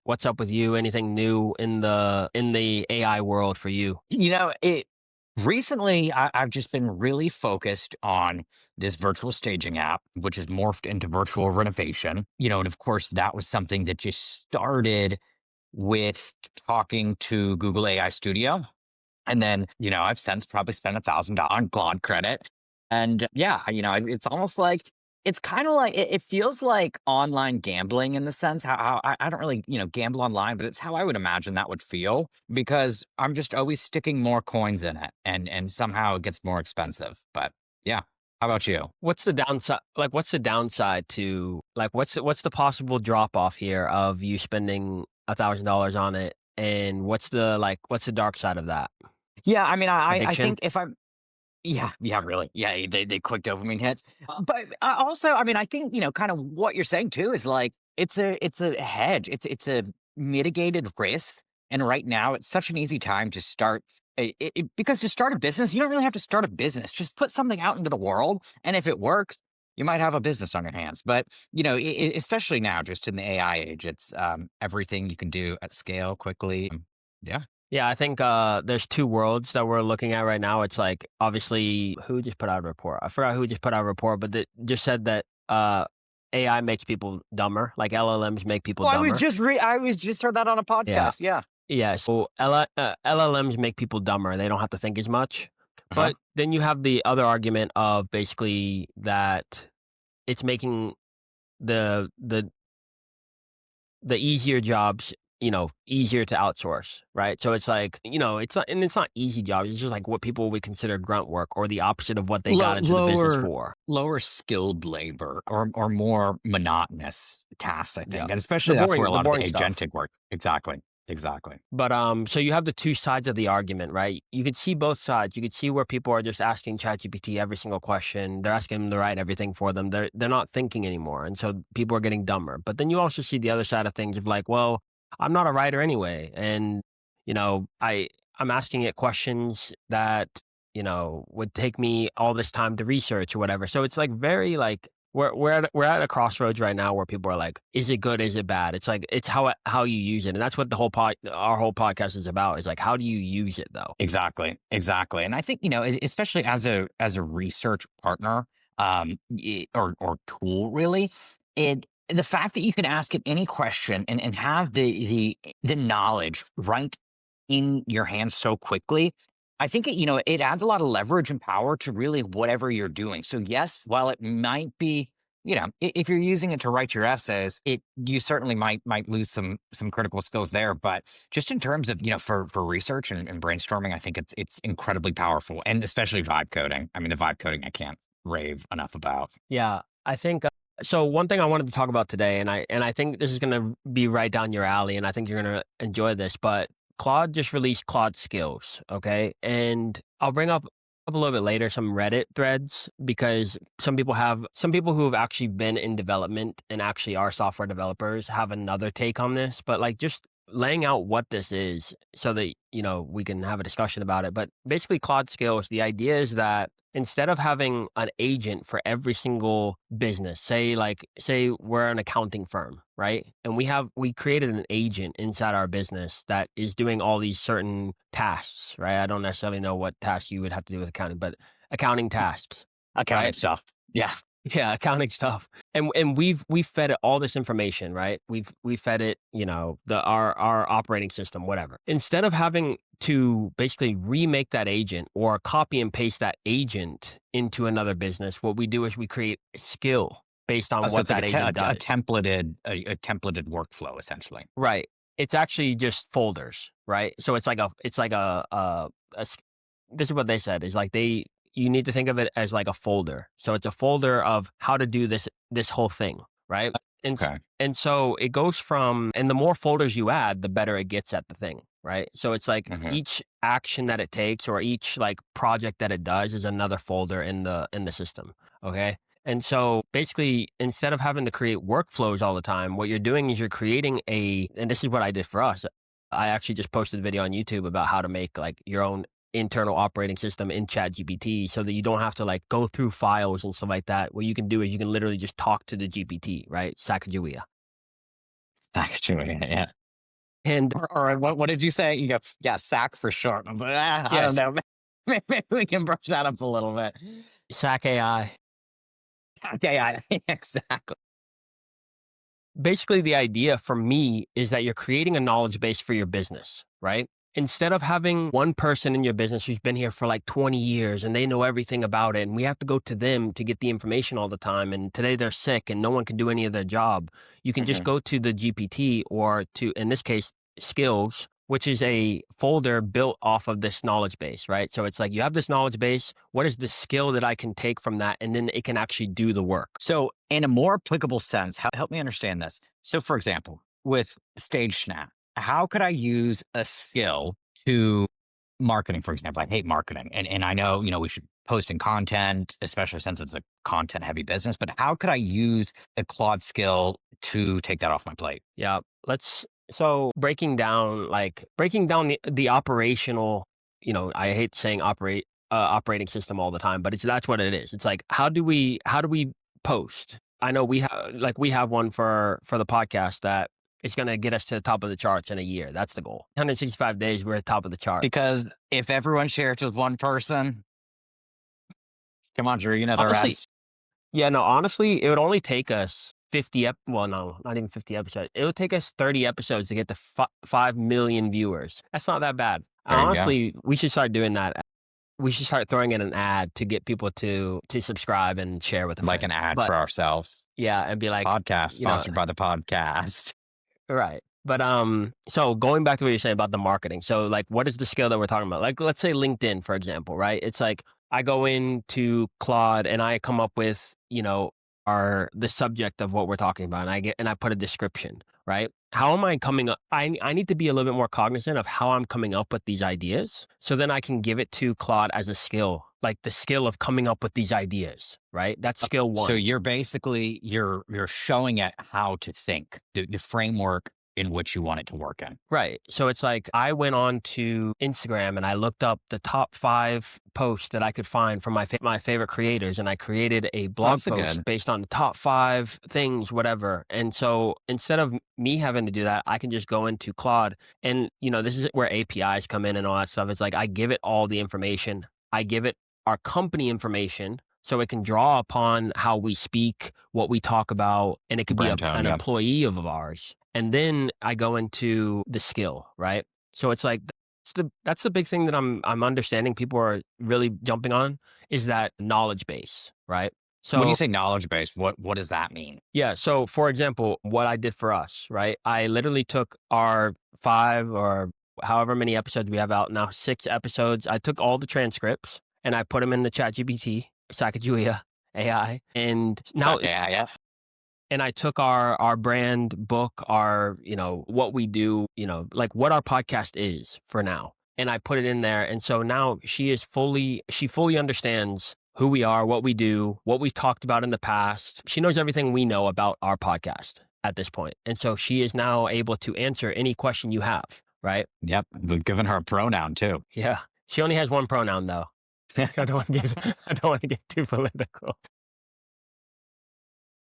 What's up with you? Anything new in the AI world for you? It recently I've just been really focused on this virtual staging app, which has morphed into virtual renovation. And of course that was something that just started with talking to Google AI Studio. And then, I've since probably spent $1,000 on Claude credit. And yeah, it's almost like it's kind of like it feels like online gambling in the sense how I don't really, gamble online, but it's how I would imagine that would feel because I'm just always sticking more coins in it and somehow it gets more expensive. But yeah. How about you? What's the downside? Like, what's the downside to like what's the possible drop off here of you spending $1,000 on it, and what's the dark side of that? Yeah, I mean, I Addiction. think if I'm yeah, yeah, really. Yeah, they quick dopamine hits. But also, I mean, I think, kind of what you're saying too is like it's a hedge. It's a mitigated risk. And right now, it's such an easy time to start because to start a business, you don't really have to start a business. Just put something out into the world, and if it works, you might have a business on your hands. But especially now, just in the AI age, it's everything you can do at scale quickly. Yeah. Yeah, I think there's two worlds that we're looking at right now. It's like obviously who just put out a report. I forgot who just put out a report, but it just said that AI makes people dumber. Like LLMs make people Oh, dumber. I was just heard that on a Yeah, podcast. Yeah. yeah. So LLMs make people dumber. They don't have to think as much. Uh-huh. But then you have the other argument of basically that it's making the the the easier jobs, easier to outsource, right? So it's like, it's not easy jobs. It's just like what people would consider grunt work or the opposite of what they got into the business Lower for. lower skilled labor or more monotonous tasks, I Yeah. think, and especially that's where a The lot of the boring stuff. agentic work. Exactly. Exactly. But so you have the two sides of the argument, right? You could see both sides. You could see where people are just asking ChatGPT every single question. They're asking them to write everything for them. They're not thinking anymore, and so people are getting dumber. But then you also see the other side of things of like, well, I'm not a writer anyway, and I'm asking it questions that would take me all this time to research or whatever. So it's like very like we're at a crossroads right now where people are like, is it good? Is it bad? It's like, it's how you use it. And that's what our whole podcast is about, is like, how do you use it though? Exactly. Exactly. And I think, especially as a research partner, or tool really, the fact that you can ask it any question and have the knowledge right in your hands so quickly, I think it adds a lot of leverage and power to really whatever you're doing. So yes, while it might be, if you're using it to write your essays, you certainly might lose some critical skills there. But just in terms of, for research and brainstorming, I think it's incredibly powerful, and especially vibe coding. I mean, the vibe coding I can't rave enough about. Yeah, I think so. One thing I wanted to talk about today, and I think this is going to be right down your alley, and I think you're going to enjoy this. But Claude just released Claude Skills, okay, and I'll bring up a little bit later some Reddit threads because some people who have actually been in development and actually are software developers have another take on this. But like just laying out what this is so that we can have a discussion about it. But basically, Claude Skills, the idea is that instead of having an agent for every single business, say we're an accounting firm, right? And we created an agent inside our business that is doing all these certain tasks, right? I don't necessarily know what tasks you would have to do with accounting, but accounting tasks, Accounting right? stuff. Yeah. Yeah, accounting stuff. And we've fed it all this information, right? We've fed it, our operating system, whatever. Instead of having to basically remake that agent or copy and paste that agent into another business, what we do is we create a skill based Oh, on so what it's like that agent does. a templated workflow essentially. Right. It's actually just folders, right? So this is what they said, is like you need to think of it as like a folder. So it's a folder of how to do this whole thing, right? Okay. And so it goes from, and the more folders you add, the better it gets at the thing, right? So it's like Hmm. each action that it takes or each like project that it does is another folder in the system, okay? And so basically, instead of having to create workflows all the time, what you're doing is you're creating and this is what I did for us. I actually just posted a video on YouTube about how to make like your own internal operating system in ChatGPT so that you don't have to like go through files and stuff like that. What you can do is you can literally just talk to the GPT, right? Sacagawea. Actually, yeah. And Or what did you say? You go, yeah, sack for sure. I was like, I don't yes, know. Maybe we can brush that up a little bit. SAC AI. Okay, exactly. Basically, the idea for me is that you're creating a knowledge base for your business, right? Instead of having one person in your business who's been here for like 20 years and they know everything about it, and we have to go to them to get the information all the time. And today they're sick and no one can do any of their job. You can just Mhm. go to the GPT or to, in this case, Skills, which is a folder built off of this knowledge base, right? So it's like you have this knowledge base. What is the skill that I can take from that? And then it can actually do the work. So, in a more applicable sense, help me understand this. So, for example, with Stage Snap, how could I use a skill to marketing, for example? I hate marketing, and I know we should posting content, especially since it's a content heavy business. But how could I use a Claude skill to take that off my plate? Yeah, let's so breaking down the operational, I hate saying operating system all the time, but that's what it is. It's like how do we post? I know we have one for the podcast that it's going to get us to the top of the charts in a year. That's the goal. 165 days we're at the top of the charts. Because if everyone shares with one person, come on, Drew, you know the Honestly, rest. yeah, no, honestly, it would only take us well, no, not even 50 episodes. It would take us 30 episodes to get to 5 million viewers. That's not that bad. There you go. Honestly, we should start doing that. We should start throwing in an ad to get people to subscribe and share with a Like friend. an ad But for ourselves. yeah, and be like, Podcast you know, sponsored by the podcast. right. But so going back to what you're saying about the marketing. So like what is the skill that we're talking about? Like let's say LinkedIn, for example, right? It's like I go into Claude and I come up with, the subject of what we're talking about, and I put a description, right? How am I coming up? I need to be a little bit more cognizant of how I'm coming up with these ideas. So then I can give it to Claude as a skill, like the skill of coming up with these ideas, right? That's skill So one. you're basically you're showing it how to think, the framework in which you want it to work in. Right. So it's like I went on to Instagram and I looked up the top 5 posts that I could find from my favorite creators, and I created a Oh, blog that's a post good. based on the top 5 things, whatever. And so instead of me having to do that, I can just go into Claude, and this is where APIs come in and all that stuff. It's like I give it all the information. I give it our company information so it can draw upon how we speak, what we talk about, and it could be Brand tone, an yep. employee of ours. And then I go into the skill, right? So it's like that's the big thing that I'm understanding people are really jumping on is that knowledge base, right? When you So say knowledge base, what does that mean? yeah, so for example, what I did for us, right? I literally took our 5 or however many episodes we have out now, 6 episodes. I took all the transcripts and I put them in the ChatGPT, Sacagawea AI, and now Suck, yeah, yeah. and I took our brand book, our, what we do, like what our podcast is for now. And I put it in there. And so now she fully understands who we are, what we do, what we've talked about in the past. She knows everything we know about our podcast at this point. And so she is now able to answer any question you have, right? Yep. We've given her a pronoun too. Yeah. She only has one pronoun though. I don't want to get too political.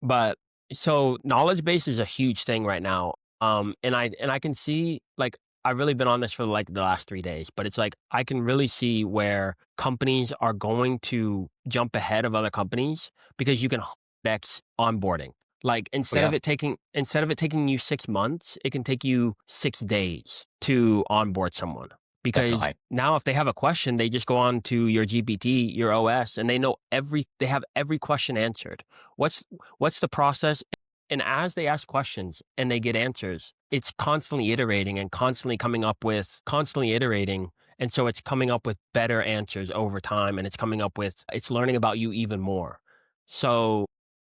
But so knowledge base is a huge thing right now. And I can see like I've really been on this for like the last 3 days, but it's like I can really see where companies are going to jump ahead of other companies because you can X onboarding. Like Oh, yep. instead of it taking you 6 months, it can take you 6 days to onboard someone. Because Definitely. now if they have a question, they just go on to your GPT, your OS, and they have every question answered. What's the process? And as they ask questions and they get answers, it's constantly iterating and constantly iterating. And so it's coming up with better answers over time, and it's learning about you even more. So,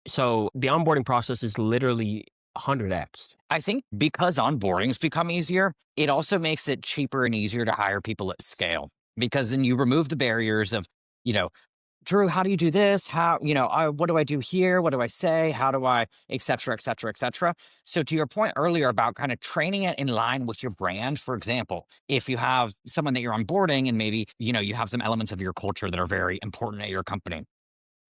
so the onboarding process is literally 100x. I think because onboarding's become easier, it also makes it cheaper and easier to hire people at scale because then you remove the barriers of, you know, Drew, how do you do this? How, what do I do here? What do I say? How do I, et cetera, et cetera, et cetera. So to your point earlier about kind of training it in line with your brand, for example, if you have someone that you're onboarding and maybe, you have some elements of your culture that are very important at your company,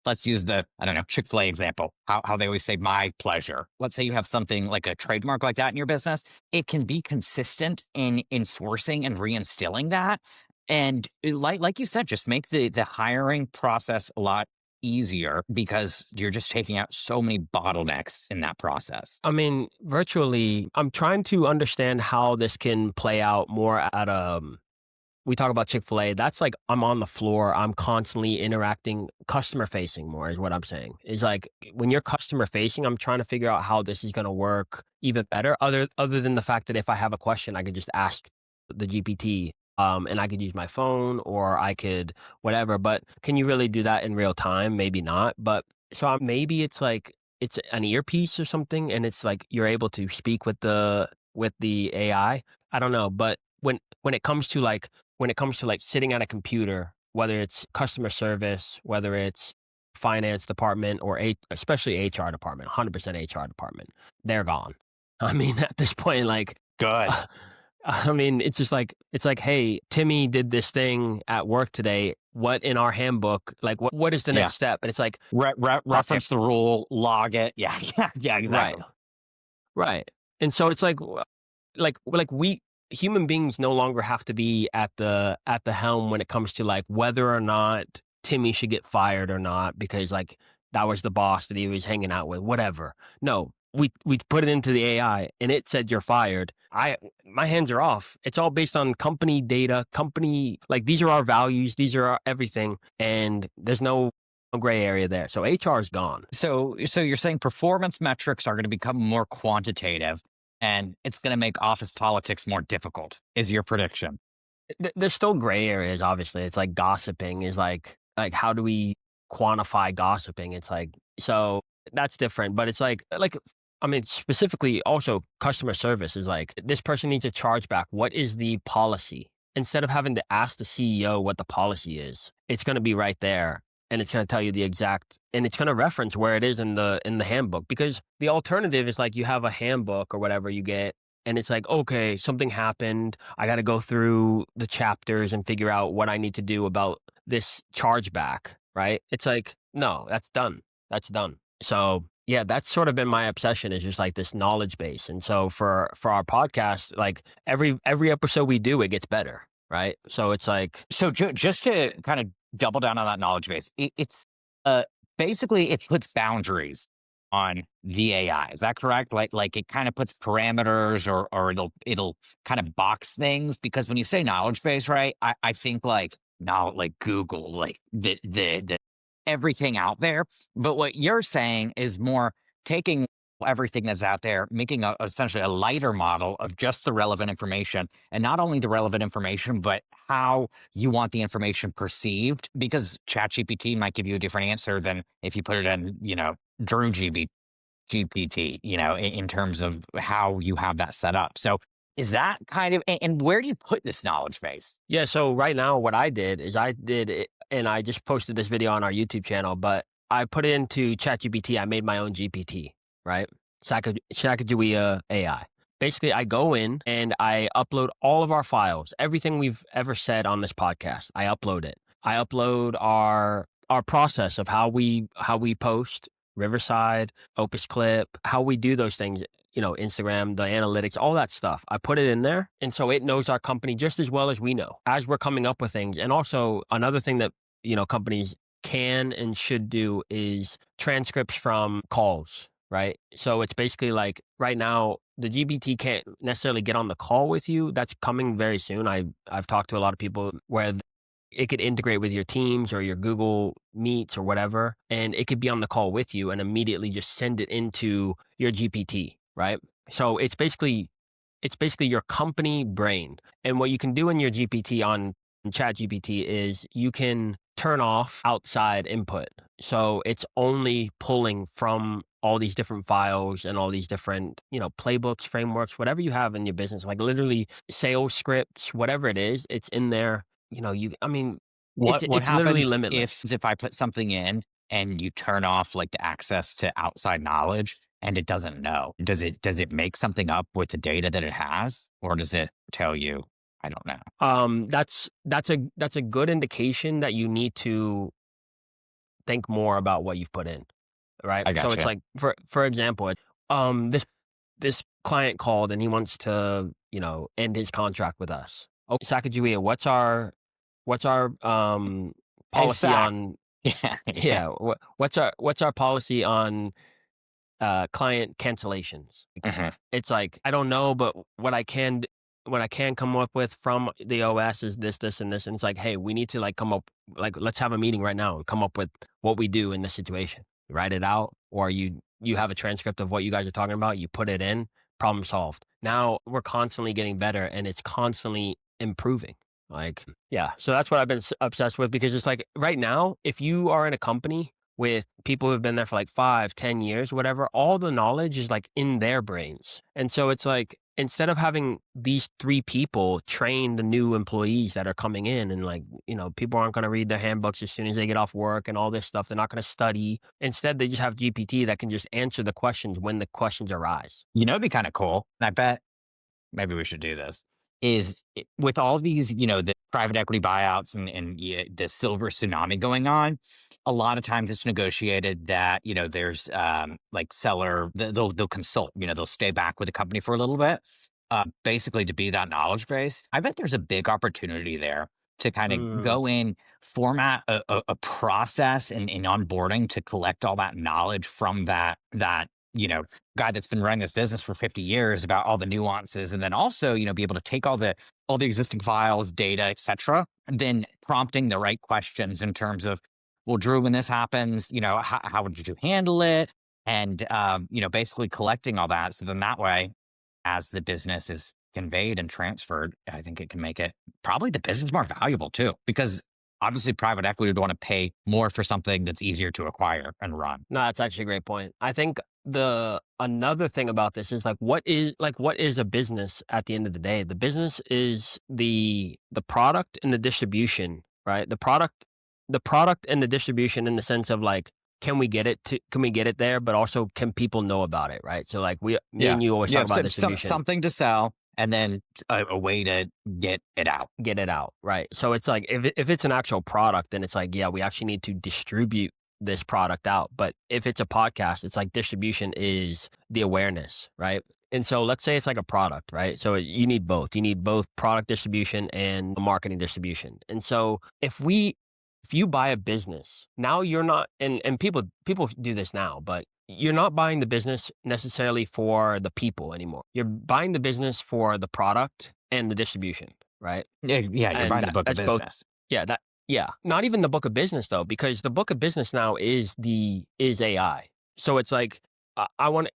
let's use the, I don't know, Chick-fil-A example, how they always say my pleasure. Let's say you have something like a trademark like that in your business, it can be consistent in enforcing and reinstilling that. And like you said, just make the hiring process a lot easier because you're just taking out so many bottlenecks in that process. I mean, virtually, I'm trying to understand how this can play out more at we talk about Chick-fil-A, that's like I'm on the floor, I'm constantly interacting, customer facing more is what I'm saying. Is like when you're customer facing, I'm trying to figure out how this is going to work even better other than the fact that if I have a question, I could just ask the GPT, and I could use my phone or I could whatever, but can you really do that in real time? Maybe not, but maybe it's like it's an earpiece or something and it's like you're able to speak with the AI. I don't know, but when it comes to like sitting at a computer, whether it's customer service, whether it's finance department or especially HR department, 100% HR department, they're gone. I mean, at this point, like, Good. I mean, it's just like, it's like, hey, Timmy did this thing at work today. What in our handbook? Like, what is the Yeah. next step? And it's like, okay, Reference the rule, log it. Yeah. Yeah. Yeah. right, Exactly. right. And so it's like, we human beings no longer have to be at the helm when it comes to like whether or not Timmy should get fired or not because like that was the boss that he was hanging out with, whatever. No, we put it into the AI and it said you're fired. My hands are off. It's all based on company data, company like these are our values, these are our everything, and there's no gray area there. So HR is gone. So you're saying performance metrics are going to become more quantitative and it's going to make office politics more difficult, is your prediction? There's still gray areas, obviously. It's like gossiping is like how do we quantify gossiping? It's like so that's different, but it's like I mean, specifically also customer service is like this person needs a chargeback. What is the policy? Instead of having to ask the CEO what the policy is, it's going to be right there and it's going to tell you the exact and it's going to reference where it is in the handbook because the alternative is like you have a handbook or whatever you get and it's like, okay, something happened. I got to go through the chapters and figure out what I need to do about this chargeback, right? It's like, no, that's done. That's done. So yeah, that's sort of been my obsession is just like this knowledge base. And so for our podcast, like every episode we do, it gets better, right? So it's like, So just to kind of double down on that knowledge base, it's uh, basically it puts boundaries on the AI. Is that correct? Like it kind of puts parameters or it'll kind of box things because when you say knowledge base, right? I think like now like Google, like the everything out there. But what you're saying is more taking everything that's out there, making essentially a lighter model of just the relevant information, and not only the relevant information, but how you want the information perceived. Because ChatGPT might give you a different answer than if you put it in, Drew GPT, in terms of how you have that set up. So is that kind of, and where do you put this knowledge base? yeah. So right now, what I did is I did it, and I just posted this video on our YouTube channel, but I put it into ChatGPT. I made my own GPT, right? Sacagawea AI. Basically, I go in and I upload all of our files, everything we've ever said on this podcast. I upload it. I upload our process of how we post Riverside, Opus Clip, how we do those things. Instagram, the analytics, all that stuff. I put it in there. And so it knows our company just as well as we know as we're coming up with things. And also another thing that, companies can and should do is transcripts from calls, right? So it's basically like right now, the GPT can't necessarily get on the call with you. That's coming very soon. I've talked to a lot of people where it could integrate with your Teams or your Google Meets or whatever, and it could be on the call with you and immediately just send it into your GPT, right? So it's basically your company brain. And what you can do in your GPT on Chat GPT is you can turn off outside input. So it's only pulling from all these different files and all these different, playbooks, frameworks, whatever you have in your business, like literally sales scripts, whatever it is, it's in there. I mean, it's What it's literally happens limitless. if I put something in and you turn off like the access to outside knowledge and it doesn't know? Does it make something up with the data that it has, or does it tell you? I don't know. That's a good indication that you need to think more about what you've put in, right? I So got it's you. like, for example, this client called and he wants to, end his contract with us. Oh, Sacagawea, what's our Hey, policy Sack. on Yeah, yeah. yeah, what's our policy on client cancellations? Mhm. It's like, I don't know, but what I can come up with from the OS is this, this, and this. And it's like, hey, we need to like come up, like, let's have a meeting right now and come up with what we do in this situation. Write it out, or you have a transcript of what you guys are talking about, you put it in, problem solved. Now we're constantly getting better and it's constantly improving. Like, yeah. So that's what I've been obsessed with, because it's like right now, if you are in a company with people who've been there for like 5, 10 years, whatever, all the knowledge is like in their brains. And so it's like, instead of having these three people train the new employees that are coming in, and like, people aren't going to read their handbooks as soon as they get off work and all this stuff. They're not going to study. Instead, they just have GPT that can just answer the questions when the questions arise. It'd be kind of cool. And I bet maybe we should do this. With all these, the private equity buyouts and yeah, the silver tsunami going on, a lot of times it's negotiated that there's like they'll consult, they'll stay back with the company for a little bit, basically to be that knowledge base. I bet there's a big opportunity there to kind of Mm. go in, format a process in onboarding to collect all that knowledge from that you know guy that's been running this business for 50 years about all the nuances, and then also be able to take all the existing files, data, etc., and then prompting the right questions in terms of, well, Drew, when this happens, how would you handle it, and basically collecting all that, so then that way, as the business is conveyed and transferred, I think it can make it probably the business more valuable too, because obviously private equity would want to pay more for something that's easier to acquire and run. No, that's actually a great point. I think the another thing about this is what is a business at the end of the day? The business is the product and the distribution, right? The product and the distribution, in the sense of like, can we get it there, but also can people know about it, right? So like, me Yeah. and you always You talk have about distribution. something to sell and then a way to get it out. Get it out, right? So it's like, if it's an actual product, then it's like, yeah, we actually need to distribute this product out. But if it's a podcast, it's like distribution is the awareness, right? And so let's say it's like a product, right? So you need both. You need both product distribution and marketing distribution. And so if you buy a business, now you're not, and people do this now, but you're not buying the business necessarily for the people anymore. You're buying the business for the product and the distribution, right? Yeah, yeah, you're And buying the book of that's both. business. Yeah, not even the book of business though, because the book of business now is AI. So it's like,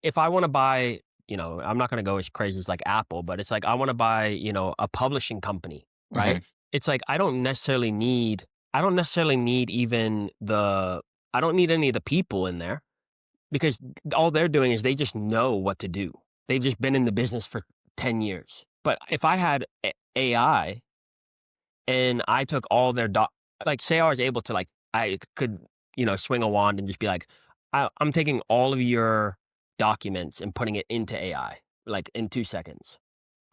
if I want to buy, I'm not going to go as crazy as like Apple, but it's like, I want to buy, a publishing company, right? Mhm. It's like, I don't necessarily need even I don't need any of the people in there, because all they're doing is they just know what to do. They've just been in the business for 10 years. But if I had AI, and I took all their like, say I was able to, like, I could, swing a wand and just be like, I'm taking all of your documents and putting it into AI, like, in 2 seconds.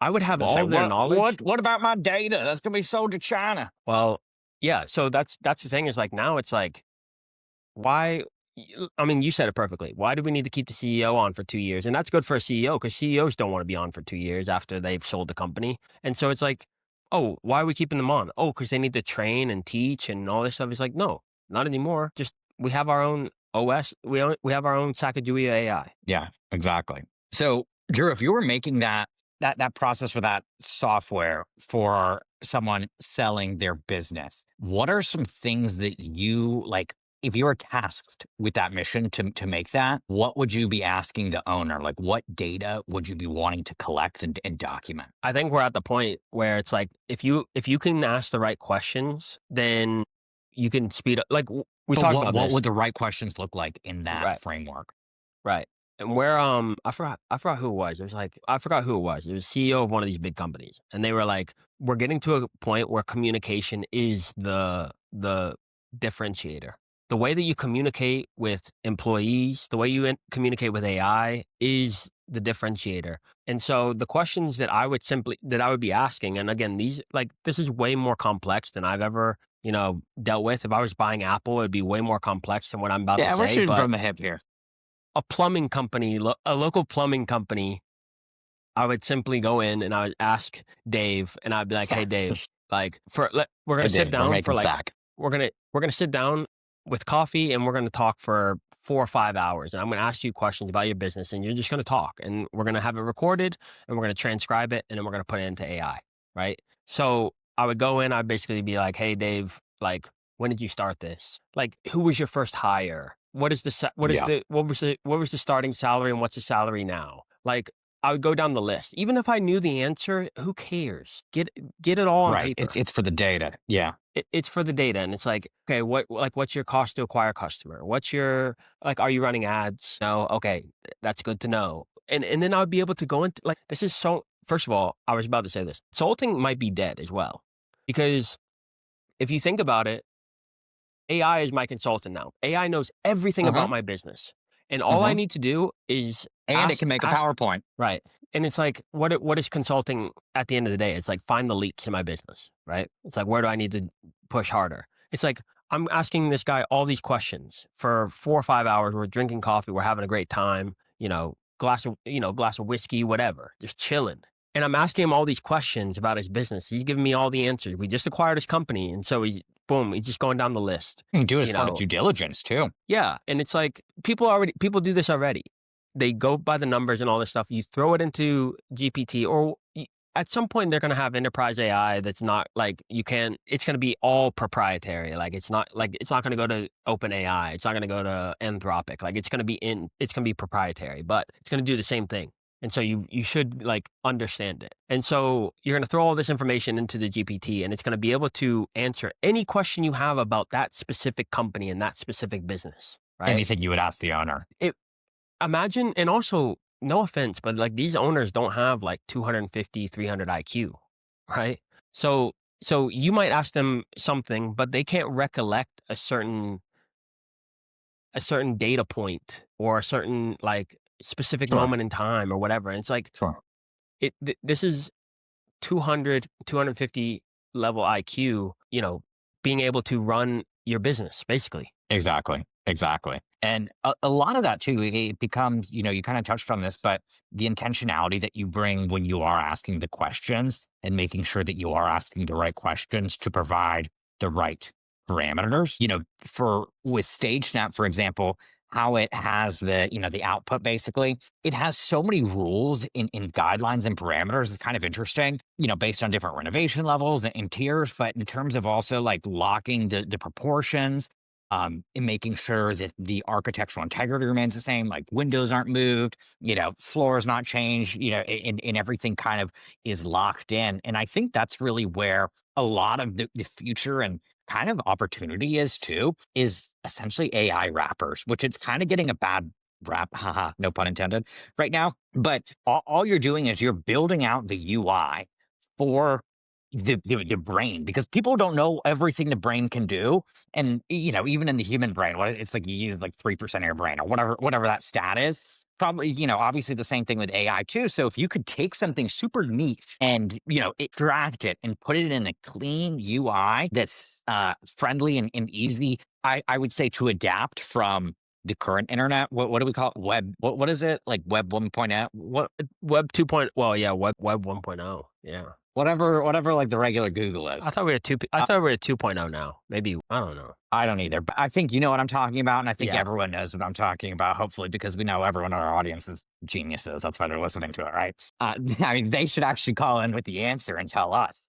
I would have Just say, all their knowledge. what about my data? That's gonna be sold to China. Well, yeah. So that's the thing, is like, now it's like, why? I mean, you said it perfectly. Why do we need to keep the CEO on for 2 years? And that's good for a CEO, because CEOs don't want to be on for 2 years after they've sold the company. And so it's like, oh, why are we keeping them on? Oh, because they need to train and teach and all this stuff. It's like, no, not anymore. Just, we have our own OS. We have our own Sacagawea AI. Yeah, exactly. So, Drew, if you were making that process for that software for someone selling their business, what are some things that you like? If you were tasked with that mission to make that, what would you be asking the owner? Like, what data would you be wanting to collect and document? I think we're at the point where it's like, if you can ask the right questions, then you can speed up. Like, we But talked what about what this, would the right questions look like in that right? framework? Right. And where I forgot who it was. It was like, I forgot who it was. It was CEO of one of these big companies. And they were like, we're getting to a point where communication is the differentiator. The way that you communicate with employees, the way you communicate with AI is the differentiator. And so the questions that I would be asking, and again, this is way more complex than I've ever dealt with. If I was buying Apple, it'd be way more complex than what I'm about to Yeah, we're say. shooting But from the hip here. a plumbing company, a local plumbing company, I would simply go in and I would ask Dave, and I'd be like, "Hey, Dave, like, we're Hey, gonna sit Dave, we're down for making like, sack. we're gonna sit down with coffee, and we're gonna talk for 4 or 5 hours, and I'm gonna ask you questions about your business, and you're just gonna talk, and we're gonna have it recorded, and we're gonna transcribe it, and then we're gonna put it into AI, right?" So I would go in, I'd basically be like, "Hey, Dave, like, when did you start this? Like, who was your first hire? Yeah, What was the starting salary, and what's the salary now? Like, I would go down the list. Even if I knew the answer, who cares? Get it all on right. paper. It's for the data. Yeah, It's for the data, and it's like, okay, what's your cost to acquire a customer? What's your like? Are you running ads? No, okay, that's good to know. And then I would be able to go into like this is so. First of all, I was about to say this. Consulting might be dead as well, because if you think about it, AI is my consultant now. AI knows everything uh-huh, about my business, and all I uh-huh. need to do is And it can make a ask. PowerPoint. Right. And it's like, what is consulting at the end of the day? It's like find the leaks in my business, right? It's like, where do I need to push harder? It's like, I'm asking this guy all these questions for 4 or 5 hours. We're drinking coffee. We're having a great time, glass of whiskey, whatever, just chilling. And I'm asking him all these questions about his business. He's giving me all the answers. We just acquired his company. And so boom, he's just going down the list, You can do it as you part of know, due diligence too. yeah, and it's like people do this already. They go by the numbers and all this stuff. You throw it into GPT, or at some point they're going to have enterprise AI that's not like you can. It's going to be all proprietary. It's not going to go to OpenAI. It's not going to go to Anthropic. Like it's going to be proprietary, but it's going to do the same thing. And so you should like understand it. And so you're going to throw all this information into the GPT, and it's going to be able to answer any question you have about that specific company and that specific business, right? Anything you would ask the owner. It Imagine, and also no offense, but like these owners don't have like 250, 300 IQ, right? So you might ask them something, but they can't recollect a certain data point or a certain like specific Sure, moment in time or whatever. And it's like sure. this is 200, 250 level IQ, being able to run your business basically. Exactly, exactly. And a lot of that too, it becomes, you kind of touched on this, but the intentionality that you bring when you are asking the questions and making sure that you are asking the right questions to provide the right parameters. For with StageSnap, for example, how it has the output basically, it has so many rules in guidelines and parameters. It's kind of interesting, based on different renovation levels and tiers, but in terms of also like locking the proportions, in making sure that the architectural integrity remains the same, like windows aren't moved, floors not changed, and everything kind of is locked in. And I think that's really where a lot of the future and kind of opportunity is too, is essentially AI wrappers, which it's kind of getting a bad rap, haha, no pun intended, right now. But all you're doing is you're building out the UI for the brain, because people don't know everything the brain can do. And even in the human brain, it's like you use like 3% of your brain or whatever that stat is. Probably, obviously the same thing with AI too. So if you could take something super neat and extract it and put it in a clean UI that's friendly and easy, I would say, to adapt from the current internet. What do we call it? Web? What is it, like web 1.0? What Web 2.0, well, yeah, web 1.0. Yeah. whatever like the regular Google is. I thought we were at 2.0 now. Maybe, I don't know. I don't either, but I think you know what I'm talking about, and I think Yeah. everyone knows what I'm talking about, hopefully, because we know everyone in our audience is geniuses. That's why they're listening to it, right? I mean, they should actually call in with the answer and tell us.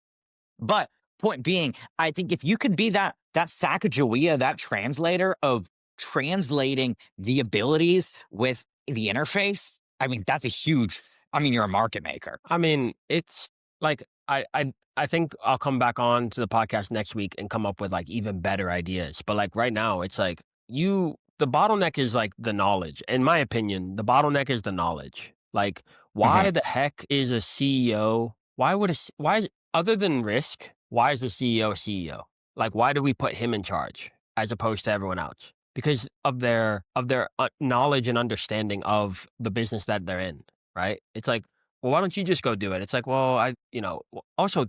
But point being, I think if you could be that Sacagawea, that translator of translating the abilities with the interface, I mean, that's a huge. I mean, you're a market maker. I mean, it's like I think I'll come back on to the podcast next week and come up with like even better ideas. But like right now, it's like the bottleneck is like the knowledge. In my opinion, the bottleneck is the knowledge. Like, Mhm. why the heck is a CEO? Other than risk? Why is the CEO a CEO? Like, why do we put him in charge as opposed to everyone else? Because of their knowledge and understanding of the business that they're in, right? It's like, well, why don't you just go do it? It's like, well, also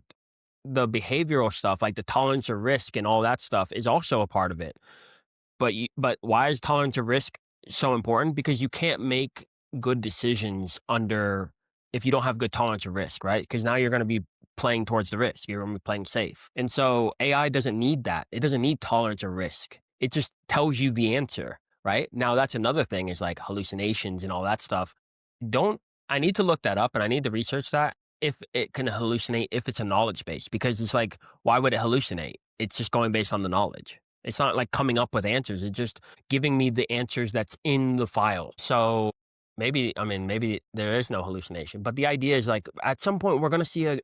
the behavioral stuff, like the tolerance of risk and all that stuff is also a part of it. But why is tolerance of risk so important? Because you can't make good decisions under if you don't have good tolerance of risk, right? Because now you're going to be playing towards the risk. You're going to be playing safe. And so AI doesn't need that. It doesn't need tolerance of risk. It just tells you the answer, right? Now that's another thing is like hallucinations and all that stuff. Don't I need to look that up and I need to research that if it can hallucinate if it's a knowledge base because it's like why would it hallucinate? It's just going based on the knowledge. It's not like coming up with answers. It's just giving me the answers that's in the file. So maybe there is no hallucination, but the idea is like at some point we're gonna see an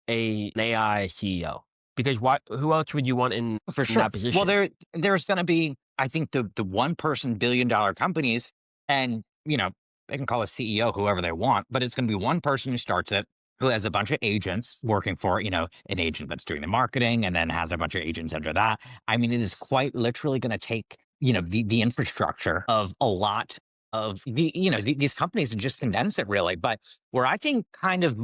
AI CEO because who else would you want For in sure. that Well, position? there's going to be, I think, the one person $1 billion companies, and they can call a CEO whoever they want, but it's going to be one person who starts it, who has a bunch of agents working for an agent that's doing the marketing, and then has a bunch of agents under that. I mean, it is quite literally going to take the infrastructure of a lot of these companies and just condense it really. But where I think kind of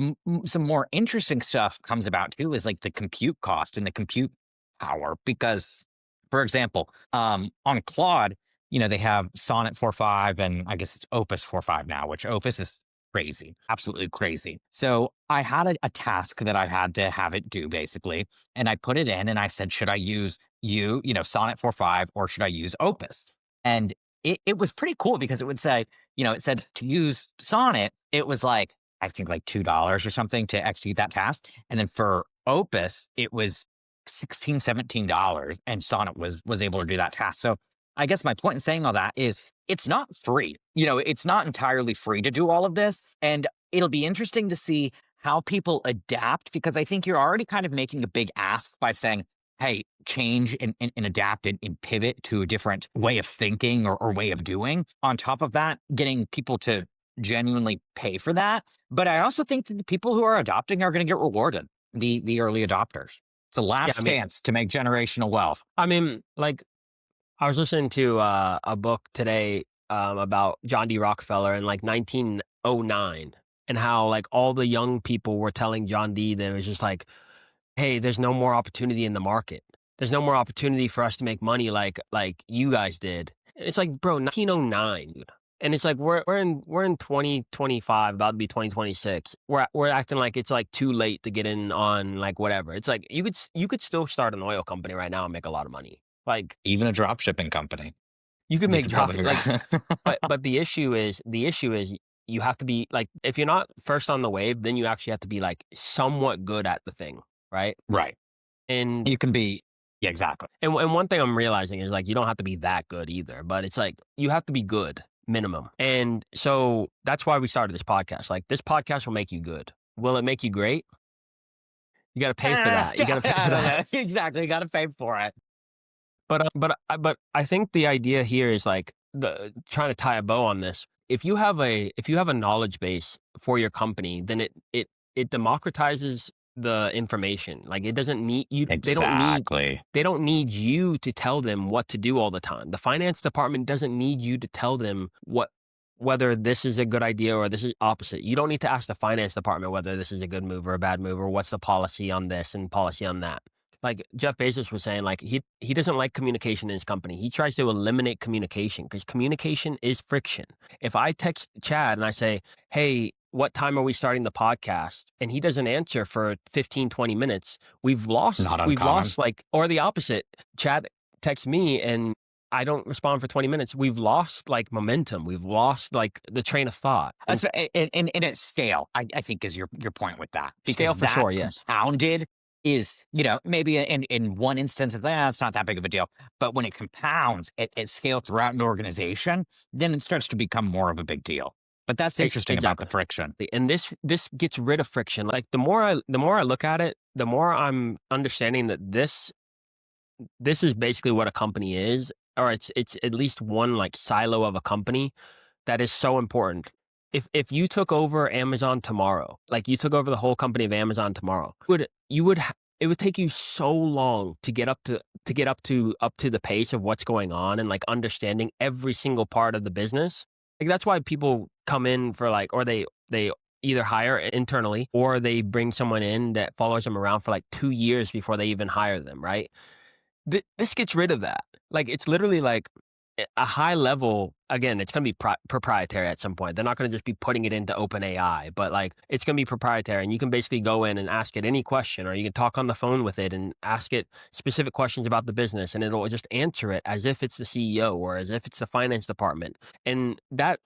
some more interesting stuff comes about too is like the compute cost and the compute power because, for example, on Claude, they have Sonnet 4.5 and I guess it's Opus 4.5 now, which Opus is crazy, absolutely crazy. So I had a task that I had to have it do basically, and I put it in and I said, should I use Sonnet 4.5 or should I use Opus? And it was pretty cool because it would say, it said to use Sonnet, it was like, I think like $2 or something to execute that task. And then for Opus, it was 16, $17, and Sonnet was able to do that task. So I guess my point in saying all that is it's not free. It's not entirely free to do all of this. And it'll be interesting to see how people adapt because I think you're already kind of making a big ask by saying, hey, change and adapt and pivot to a different way of thinking or way of doing. On top of that, getting people to genuinely pay for that. But I also think that the people who are adopting are going to get rewarded, the early adopters. It's a Yeah, last chance to make generational wealth. like I was listening to a book today about John D. Rockefeller in like 1909 and how like all the young people were telling John D. that it was just like, hey, there's no more opportunity in the market. There's no more opportunity for us to make money like you guys did. And it's like, bro, 1909, dude. And it's like we're in 2025, about to be 2026. We're acting like it's like too late to get in on like whatever. It's like you could still start an oil company right now and make a lot of money. Like Even a drop shipping company, you could you make could probably profit. figure Like out. but the issue is you have to be like if you're not first on the wave, then you actually have to be like somewhat good at the thing, right? Right. And You can be, yeah, exactly. and one thing I'm realizing is like you don't have to be that good either, but it's like you have to be good minimum. And so that's why we started this podcast. Like this podcast will make you good. Will it make you great? You got to pay for that. You got to pay I for don't that. know. Exactly. You got to pay for it. But I think the idea here is like the trying to tie a bow on this. If you have a knowledge base for your company, then it democratizes the information. Like it doesn't need you. Exactly. They don't need you to tell them what to do all the time. The finance department doesn't need you to tell them whether this is a good idea or this is opposite. You don't need to ask the finance department whether this is a good move or a bad move or what's the policy on this and policy on that. Like Jeff Bezos was saying, like he doesn't like communication in his company. He tries to eliminate communication because communication is friction. If I text Chad and I say, "Hey, what time are we starting the podcast?" and he doesn't answer for 15, 20 minutes, Not we've uncommon. lost like or the opposite. Chad texts me and I don't respond for 20 minutes. We've lost like momentum. We've lost like the train of thought. And And its scale, I think, is your point with that scale because for that sure, yes. compounded is maybe in one instance of that it's not that big of a deal, but when it compounds at scale throughout an organization, then it starts to become more of a big deal. But that's interesting about the Exactly. friction. And this gets rid of friction. Like the more I look at it, the more I'm understanding that this is basically what a company is, or it's at least one like silo of a company that is so important. If you took over Amazon tomorrow, like you took over the whole company of Amazon tomorrow, it would take you so long to get up to the pace of what's going on and like understanding every single part of the business. Like that's why people come in for like or they either hire internally or they bring someone in that follows them around for like 2 years before they even hire them, right? This gets rid of that. Like, it's literally like a high level. Again, it's going to be proprietary at some point. They're not going to just be putting it into OpenAI, but like it's going to be proprietary, and you can basically go in and ask it any question, or you can talk on the phone with it and ask it specific questions about the business, and it'll just answer it as if it's the CEO or as if it's the finance department, and that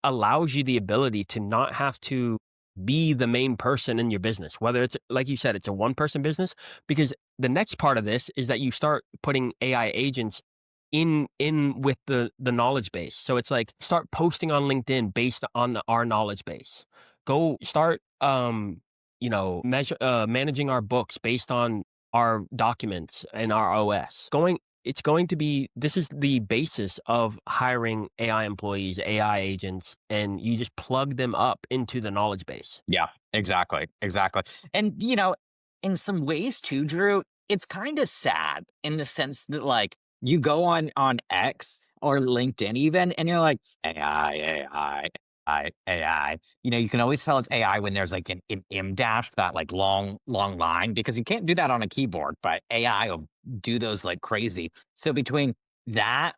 allows you the ability to not have to be the main person in your business, whether it's like you said, it's a one person business, because the next part of this is that you start putting AI agents in with the knowledge base. So it's like start posting on LinkedIn based on our knowledge base. Go start managing our books based on our documents and our OS. It's going to be this is the basis of hiring AI employees, AI agents, and you just plug them up into the knowledge base. Yeah, exactly, exactly. And in some ways too, Drew, it's kind of sad in the sense that like you go on X or LinkedIn even, and you're like AI, AI. You can always tell it's AI when there's like an M dash, that like long line, because you can't do that on a keyboard, but AI will do those like crazy. So between that,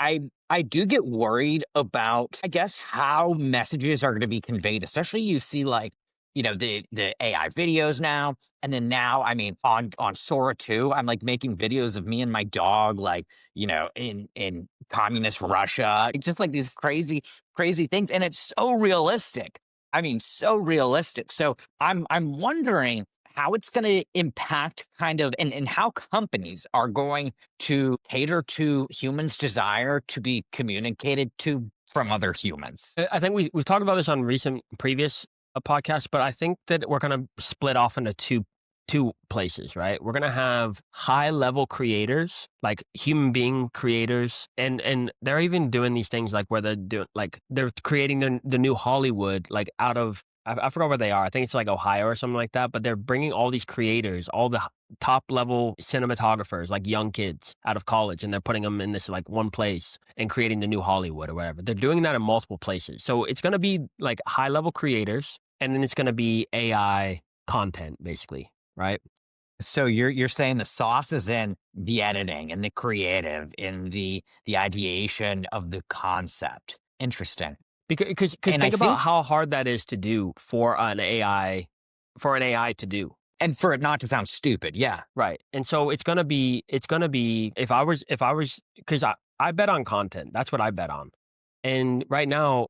I do get worried about, I guess, how messages are going to be conveyed, especially you see like, the AI videos now. And then now, I mean, on Sora too, I'm like making videos of me and my dog, like, in communist Russia, just like these crazy, crazy things. And it's so realistic. I mean, so realistic. So I'm wondering how it's going to impact kind of, and how companies are going to cater to humans' desire to be communicated to from other humans. I think we've talked about this on recent previous podcasts, but I think that we're going to split off into two places, right? We're going to have high level creators, like human being creators, and they're even doing these things like where they're creating the new Hollywood, like out of I forgot where they are. I think it's like Ohio or something like that. But they're bringing all these creators, all the top level cinematographers, like young kids out of college, and they're putting them in this like one place and creating the new Hollywood or whatever. They're doing that in multiple places. So it's going to be like high level creators, and then it's going to be AI content, basically, right? So you're saying the sauce is in the editing and the creative, in the ideation of the concept. Interesting. Because And I think about think, how hard that is to do for an AI to do. and for it not to sound stupid, yeah. Right. And so it's gonna be if I was because I bet on content. That's what I bet on. And right now,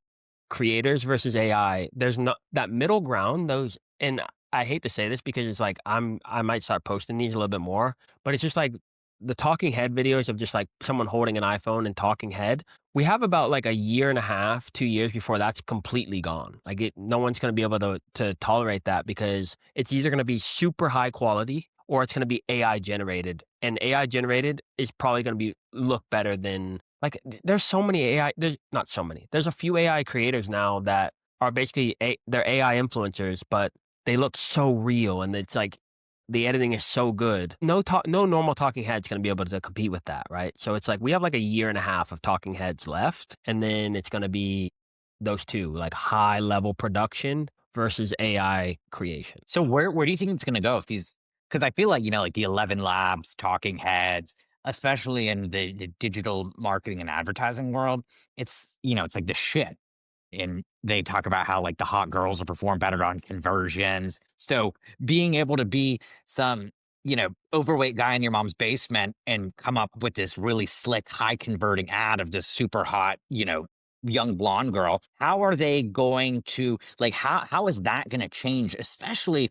creators versus AI, there's not that middle ground, those and I hate to say this because it's like I might start posting these a little bit more, but it's just like the talking head videos of just like someone holding an iPhone and talking head. We have about like a year and a half, 2 years before that's completely gone. Like no one's going to be able to tolerate that because it's either going to be super high quality or it's going to be AI generated. And AI generated is probably going to be look better than like there's so many AI. There's not so many. There's a few AI creators now that are basically they're AI influencers, but they look so real, and it's like the editing is so good. No normal talking head's going to be able to compete with that, right? So it's like we have like a year and a half of talking heads left, and then it's going to be those two, like high level production versus AI creation. So where do you think it's gonna go if these, because I feel like, like the 11 Labs, talking heads, especially in the digital marketing and advertising world, it's like the shit. And they talk about how like the hot girls will perform better on conversions. So being able to be some, overweight guy in your mom's basement and come up with this really slick, high converting ad of this super hot, young blonde girl, how are they going to like how is that going to change, especially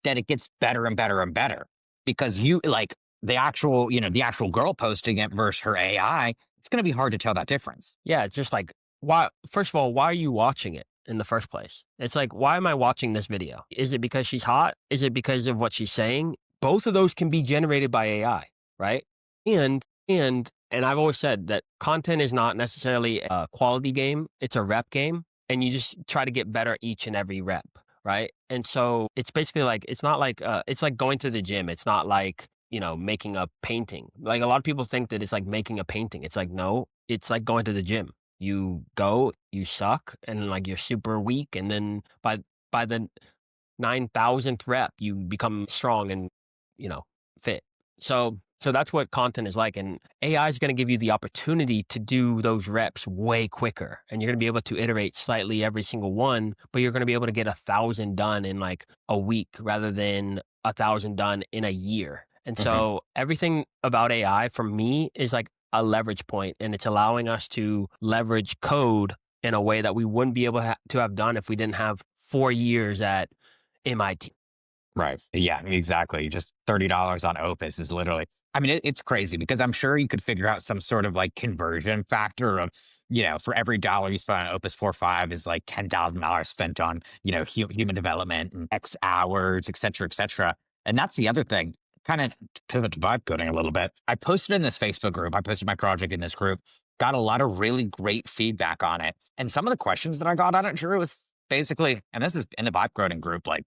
that it gets better and better and better? Because you like the actual girl posting it versus her AI, it's going to be hard to tell that difference. Yeah, it's just like why first of all, why are you watching it in the first place? It's like, why am I watching this video? Is it because she's hot? Is it because of what she's saying? Both of those can be generated by AI, right? And I've always said that content is not necessarily a quality game, it's a rep game, and you just try to get better each and every rep, right? And so it's basically like it's not like it's like going to the gym. It's not like, making a painting. Like a lot of people think that it's like making a painting. It's like no, it's like going to the gym. You go, you suck, and like you're super weak, and then by the 9,000th rep, you become strong and, you know, fit. So that's what content is like, and AI is gonna give you the opportunity to do those reps way quicker, and you're gonna be able to iterate slightly every single one, but you're gonna be able to get 1,000 done in, like, a week rather than 1,000 done in a year. And Mhm. so everything about AI for me is like a leverage point, and it's allowing us to leverage code in a way that we wouldn't be able to have done if we didn't have 4 years at MIT. Right. Yeah, exactly. Just $30 on Opus is literally, I mean, it's crazy because I'm sure you could figure out some sort of like conversion factor of, for every dollar you spend on Opus 4.5 is like $10,000 spent on, human development and X hours, et cetera, et cetera. And that's the other thing, kind of pivot to vibe coding a little bit. I posted in this Facebook group, I posted my project in this group, got a lot of really great feedback on it. And some of the questions that I got on it, Drew, was basically, and this is in the vibe coding group, like,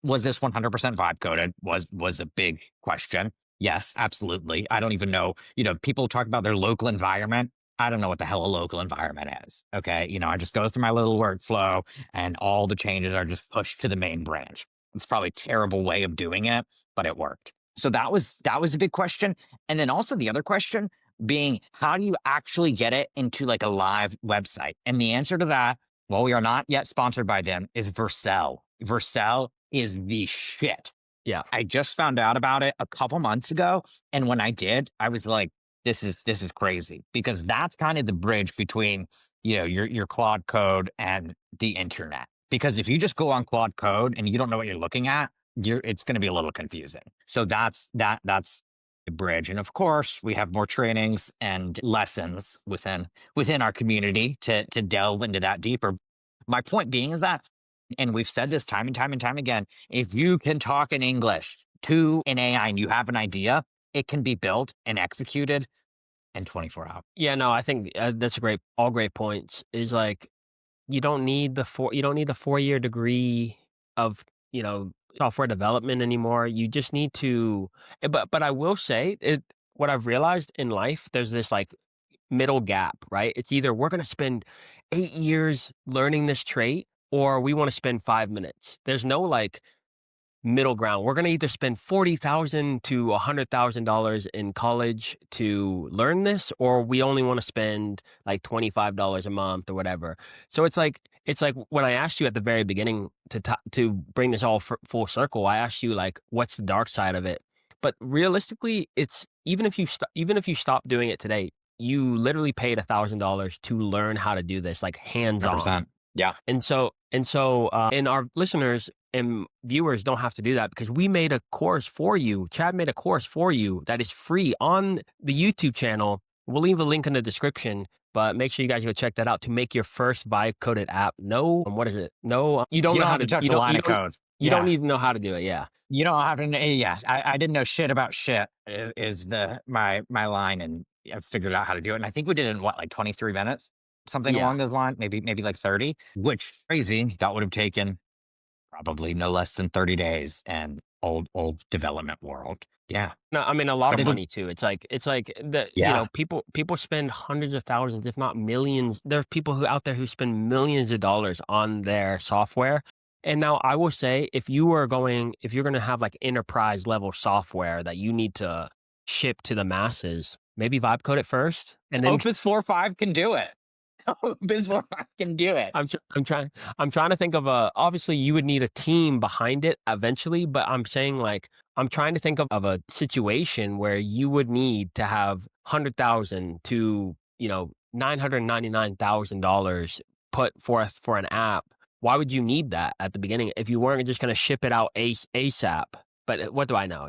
was this 100% vibe coded? Was a big question. Yes, absolutely. I don't even know, people talk about their local environment. I don't know what the hell a local environment is. Okay. I just go through my little workflow and all the changes are just pushed to the main branch. It's probably a terrible way of doing it, but it worked. So that was a big question. And then also the other question being, how do you actually get it into like a live website? And the answer to that, well, we are not yet sponsored by them, is Vercel. Vercel is the shit. Yeah. I just found out about it a couple months ago, and when I did, I was like, "This is crazy," because that's kind of the bridge between your Claude Code and the internet. Because if you just go on Claude Code and you don't know what you're looking at, it's going to be a little confusing. So that's the bridge, and of course, we have more trainings and lessons within our community to delve into that deeper. My point being is that, and we've said this time and time and time again, if you can talk in English to an AI and you have an idea, it can be built and executed in 24 hours. Yeah, no, I think, that's a all great points. Is like, you don't need the 4-year degree of, software development anymore. You just need to but I will say what I've realized in life, there's this, like, middle gap, right? It's either we're gonna spend 8 years learning this trait, or we wanna spend 5 minutes. There's no, like, middle ground. We're gonna either spend $40,000 to $100,000 in college to learn this, or we only want to spend like $25 a month or whatever. So it's like when I asked you at the very beginning to bring this all full circle. I asked you like, what's the dark side of it? But realistically, it's even if you stop doing it today, you literally paid $1,000 to learn how to do this, like hands on. 100%. Yeah. And our listeners and viewers don't have to do that because we made a course for you. Chad made a course for you that is free on the YouTube channel. We'll leave a link in the description, but make sure you guys go check that out to make your first vibe coded app. No, what is it? No, you don't You know don't how have to to, touch a line of code. you don't Yeah. need to know how to do it. Yeah. You don't have to, yeah. I didn't know shit about shit is my line. And I figured out how to do it. And I think we did it in what, like 23 minutes? Something Yeah. along those lines, maybe like 30, which crazy. That would have taken probably no less than 30 days and old development world. Yeah. No, I mean a lot But of it'll, money too. It's like the yeah. people spend hundreds of thousands, if not millions. There are people who out there who spend millions of dollars on their software. And now I will say, if you're going to have like enterprise level software that you need to ship to the masses, maybe vibe code it first, and then Opus 4.5 can do it. Opus 4.5 can do it. I'm trying to think of obviously you would need a team behind it eventually, but I'm saying like I'm trying to think of a situation where you would need to have 100,000 to, $999,000 put forth for an app. Why would you need that at the beginning if you weren't just going to ship it out ASAP? But what do I know,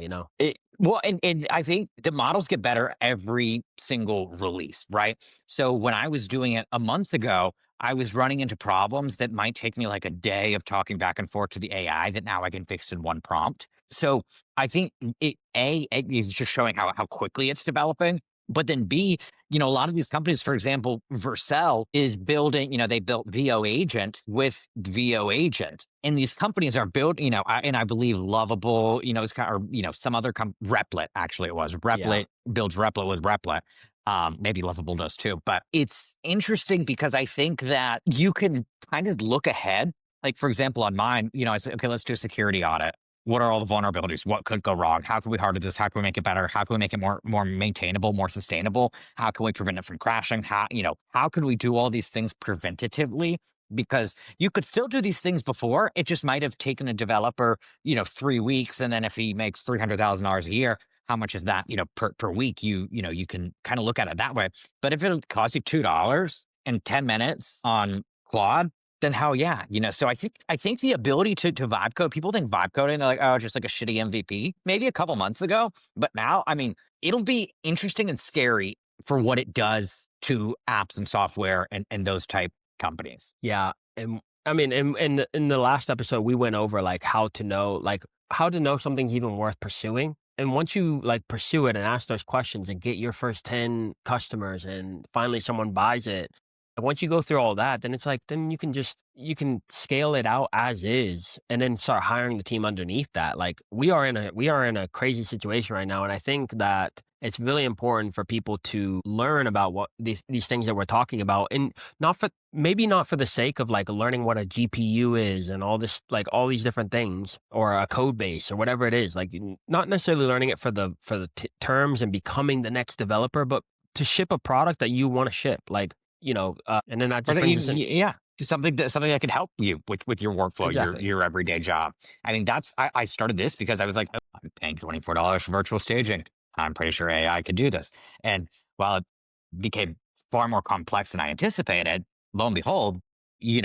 Well, and I think the models get better every single release, right? So when I was doing it a month ago, I was running into problems that might take me like a day of talking back and forth to the AI that now I can fix in one prompt. So I think it is just showing how quickly it's developing. But then B, a lot of these companies, for example, Vercel is building, they built VO Agent with VO Agent. And these companies are built, and I believe Lovable, it's kind of, some other Replit, actually, it was Yeah. Replit builds Replit with Replit. Maybe Lovable does too. But it's interesting because I think that you can kind of look ahead Like, for example, on mine, I said, okay, let's do a security audit. What are all the vulnerabilities? What could go wrong? How can we harden this? How can we make it better? How can we make it more maintainable, more sustainable? How can we prevent it from crashing? How can we do all these things preventatively? Because you could still do these things before. It just might have taken a developer, 3 weeks. And then if he makes $300,000 a year, how much is that, per week? You can kind of look at it that way. But if it costs you $2 and 10 minutes on Claude, then hell yeah. So I think the ability to vibe code, people think vibe coding, they're like, oh, just like a shitty MVP. Maybe a couple months ago. But now, I mean, it'll be interesting and scary for what it does to apps and software and those type companies. Yeah, and I mean, in the last episode, we went over like how to know something's even worth pursuing. And once you like pursue it and ask those questions and get your first 10 customers and finally someone buys it, and once you go through all that, then it's like then you can scale it out as is and then start hiring the team underneath that. Like we are in a crazy situation right now, and I think that it's really important for people to learn about what these things that we're talking about, and not for maybe not for the sake of like learning what a GPU is and all this like all these different things or a code base or whatever it is. Like not necessarily learning it for the terms and becoming the next developer, but to ship a product that you want to ship. Like and then that Or just that brings us in. yeah, just something that can help you with your workflow, your Exactly. your everyday job. I mean, I started this because I was like, oh, I'm paying $24 for virtual staging. I'm pretty sure AI could do this. And while it became far more complex than I anticipated, lo and behold, you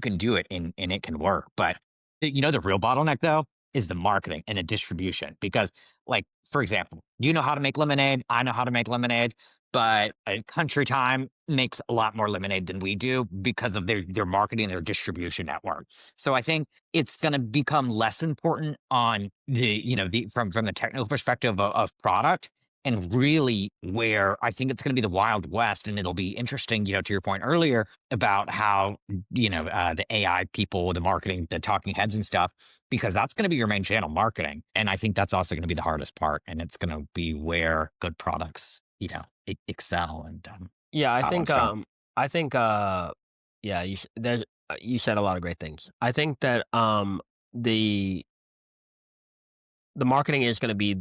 can do it and it can work. But the real bottleneck though is the marketing and the distribution. Because, like, for example, you know how to make lemonade, I know how to make lemonade, but Country Time makes a lot more lemonade than we do because of their marketing, their distribution network. So I think it's going to become less important on from the technical perspective of product, and really where I think it's going to be the Wild West. And it'll be interesting, to your point earlier about how the AI people, the marketing, the talking heads and stuff, because that's going to be your main channel marketing. And I think that's also going to be the hardest part. And it's going to be where good products, excel and Yeah, I come on think strong. I think yeah, you said a lot of great things. I think that the the marketing is going to be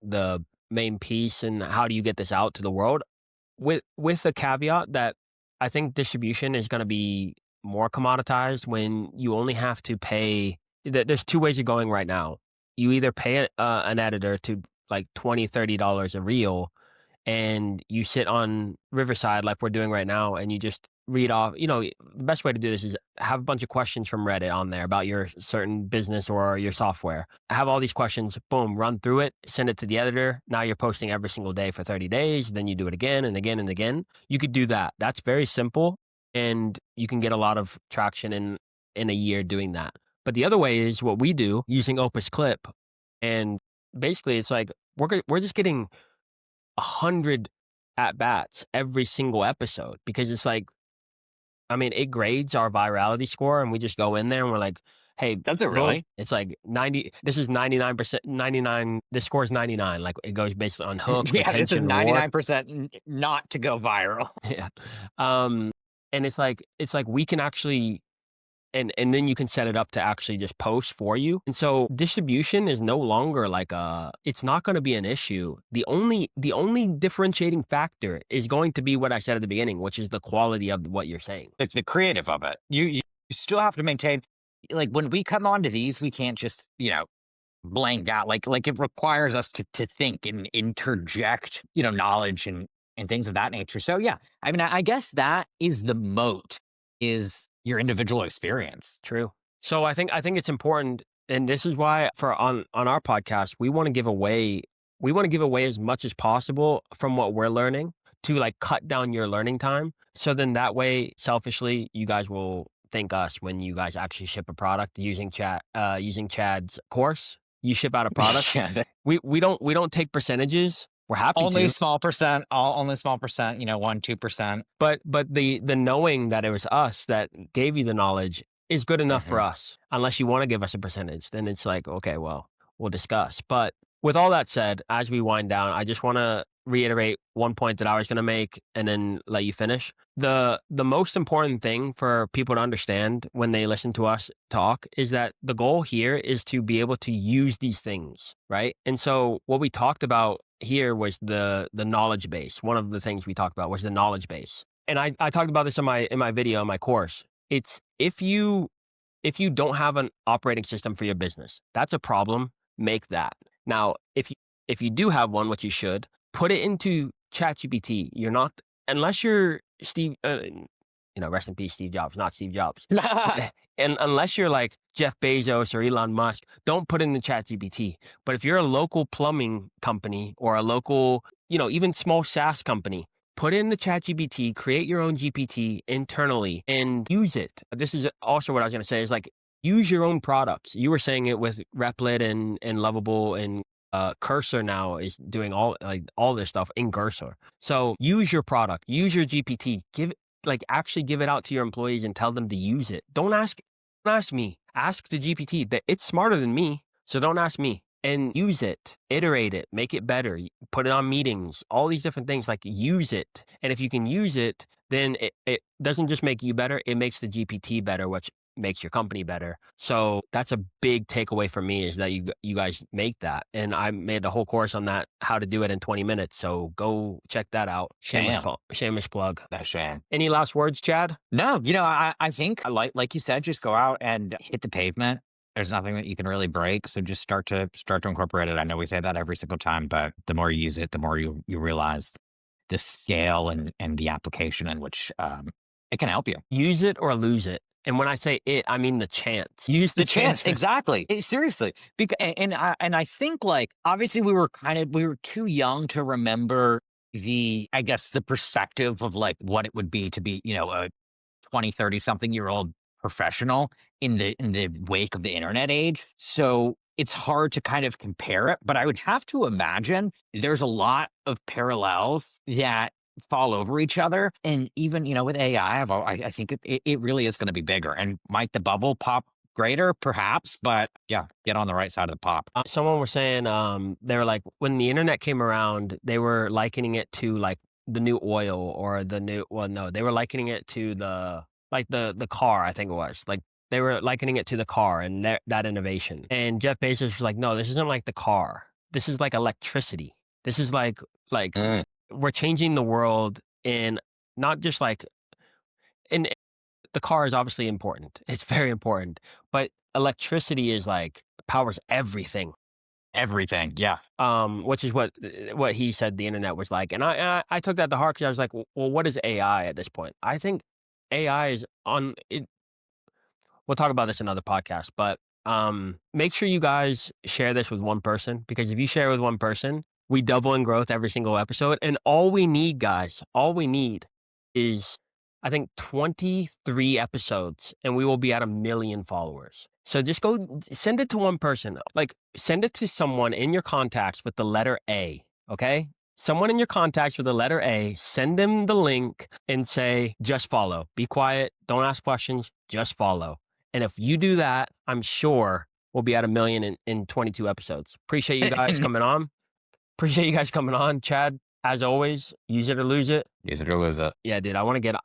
the main piece, and how do you get this out to the world, with the caveat that I think distribution is going to be more commoditized when you only have to pay. There's two ways of going right now. You either pay an editor to like $20-$30 a reel, and you sit on Riverside like we're doing right now, and you just read off. The best way to do this is have a bunch of questions from Reddit on there about your certain business or your software. Have all these questions, boom, run through it, send it to the editor. Now you're posting every single day for 30 days. Then you do it again and again and again. You could do that. That's very simple, and you can get a lot of traction in a year doing that. But the other way is what we do using Opus Clip, and basically it's like we're just getting 100 at bats every single episode, because it's like, I mean, it grades our virality score, and we just go in there and we're like, hey, Does it boom. really? It's like 90. This is 99%, 99. This score is 99. Like it goes based on hook, Yeah, this is retention, reward. 99% not to go viral. Yeah. Um, and it's like we can actually, and then you can set it up to actually just post for you. And so distribution is no longer like it's not going to be an issue. The only differentiating factor is going to be what I said at the beginning, which is the quality of what you're saying. The creative of it. You still have to maintain, like, when we come onto these, we can't just, blank out. Like it requires us to think and interject, knowledge and things of that nature. So yeah, I mean, I guess that is the moat, is your individual experience. True. So I think it's important, and this is why for on our podcast we want to give away as much as possible from what we're learning to like cut down your learning time. So then that way, selfishly, you guys will thank us when you guys actually ship a product using Chad's course. You ship out a product. Yeah, We don't take percentages. We're happy only to, small percent, only small percent, 1-2%. but the knowing that it was us that gave you the knowledge is good enough for Hmm. us. Unless you want to give us a percentage, then it's like, okay, well, we'll discuss. But with all that said, as we wind down, I just want to reiterate one point that I was going to make and then let you finish. The most important thing for people to understand when they listen to us talk is that the goal here is to be able to use these things, right? And so what we talked about here was the knowledge base. One of the things we talked about was the knowledge base. And I talked about this in my video, in my course. It's if you don't have an operating system for your business, that's a problem. Make that. Now, if you do have one, which you should, put it into ChatGPT. You're not unless you're Steve. Rest in peace, Steve Jobs, not Steve Jobs. And unless you're like Jeff Bezos or Elon Musk, don't put it in the ChatGPT. But if you're a local plumbing company or a local, even small SaaS company, put it in the ChatGPT, create your own GPT internally and use it. This is also what I was going to say is like, use your own products. You were saying it with Replit and Lovable and Cursor now is doing all this stuff in Cursor. So use your product, use your GPT, actually give it out to your employees and tell them to use it. Don't ask me, ask the GPT. That it's smarter than me. So don't ask me. And use it, iterate it, make it better, put it on meetings, all these different things, like use it. And if you can use it, then it doesn't just make you better, it makes the GPT better, which makes your company better. So that's a big takeaway for me is that you guys make that. And I made the whole course on that, how to do it in 20 minutes. So go check that out. Shameless plug. That's shame. Any last words, Chad? No, I think like you said, just go out and hit the pavement. There's nothing that you can really break. So just start to incorporate it. I know we say that every single time, but the more you use it, the more you realize the scale and the application in which it can help you. Use it or lose it. And when I say it, I mean the chance. Use the chance. Exactly. Seriously. And I think like obviously we were too young to remember the perspective of like what it would be to be, a 20, 30 something year old professional in the wake of the internet age. So it's hard to kind of compare it, but I would have to imagine there's a lot of parallels that fall over each other. And even, with AI, I think it really is going to be bigger. And might the bubble pop greater? Perhaps, but yeah, get on the right side of the pop. Someone was saying they were like, when the internet came around, they were likening it to like the new oil or they were likening it to the car, I think it was. Like they were likening it to the car and that innovation. And Jeff Bezos was like, no, this isn't like the car. This is like electricity. This is like we're changing the world in not just like in the car is obviously important. It's very important. But electricity is like powers everything. Everything, yeah. Which is what he said the internet was like. And I took that to heart because I was like, well, what is AI at this point? I think AI is on it. We'll talk about this in another podcast, but make sure you guys share this with one person, because if you share with one person, we double in growth every single episode. And all we need, guys, is I think 23 episodes and we will be at 1 million followers. So just go send it to one person. Like send it to someone in your contacts with the letter A, okay? Someone in your contacts with the letter A, send them the link and say, just follow. Be quiet. Don't ask questions. Just follow. And if you do that, I'm sure we'll be at 1 million in 22 episodes. Appreciate you guys coming on. Chad, as always, use it or lose it. Use it or lose it. Yeah, dude, I want to get